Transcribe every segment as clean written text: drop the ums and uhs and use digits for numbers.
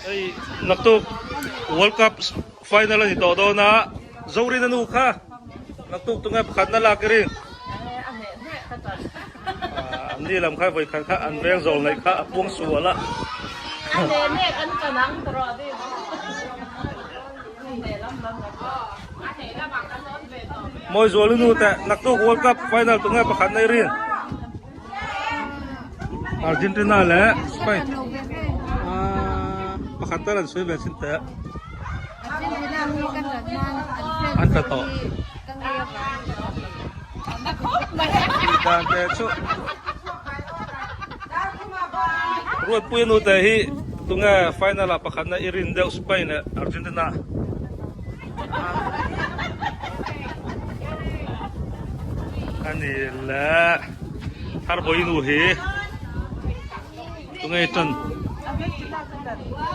ay naktuk World Cup final ni todo na zori na nuka naktuk tunga khat na lakiringนี่ลำค่าไปขันข้าอันแรงโจในข้าพวงสัวละอันเดนเนี่ยอันจะนั่งตลอดดิมวยสัวลุนูแต่นักตู้วอลคัพไฟนอลตรงนี้ประคันในเรียนอาร์เจนตินาแหละไปประคันตลอดสวยแบบสินเตะอันกระต่อการเตะชุรวดปุยนูแต่ฮีตรงนี้ไฟนอลประคันในอิรินเดลสเปนอาร์เจนตินาอันนี้แหละฮาร์บอยนูฮีตรงนี้จัน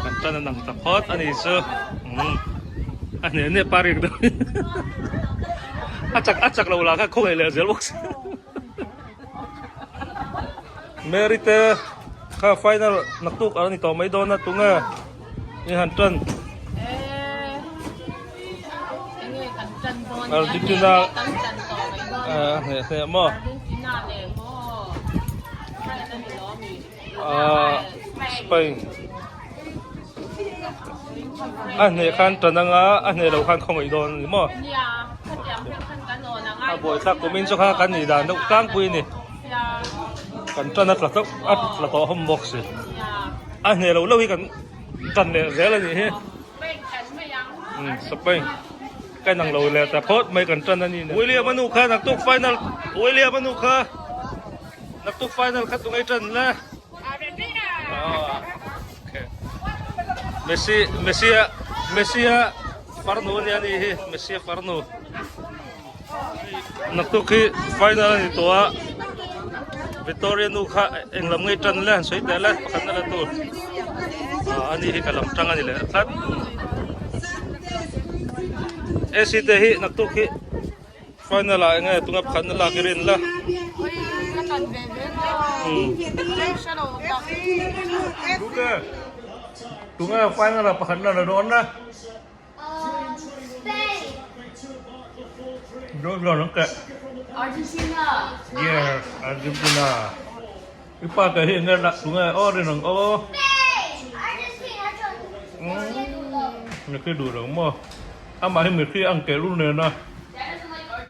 กันจันนั่งตะพอดอันนี้เสืออันนี้เนี่ยปาริกด้วยacakเราล่ะก็คงให้เลยเสียลูกเมริเตข้าไฟนอลนักตุกอันนี้ต่อไม่โดนนะตรงนี้นี่ฮันจันอาร์เจนตินาเนี่ยมั้งสเปนอันนี้คันจันงาอันนี้เราคันคงไม่โดนมั้งถ้าบ่อยสักก็มินสุขากันนี่ด่านกลางปุยนี่กันจันนัดละต้องอัดละต่อห้องบ็อกซ์อันนี้เราเล่าให้กันจันเนี่ยเสียเลยนี่สเปนcái năng lồi là tập hốt mấy cần chân anh nhìn William Manu Kha nặc tục final William Manu Kha nặc tục final khát tụi ngay chân là Messi Farno ni ani Messi Farno nặc tục khi final ni tua Victoria Nu Kha anh làm ngay chân là sấy té là khăn là tu anh đi cái làm trăng anh là khát esi tehi naktuk hi final la nga tunga khan la kirin la tunga final la pakhan na don na don ka Argentina yeah Argentina ipa ka hi nga la tunga ore nang o Argentina ni ke du rong mo ama hi mi khi ang ke lu ne na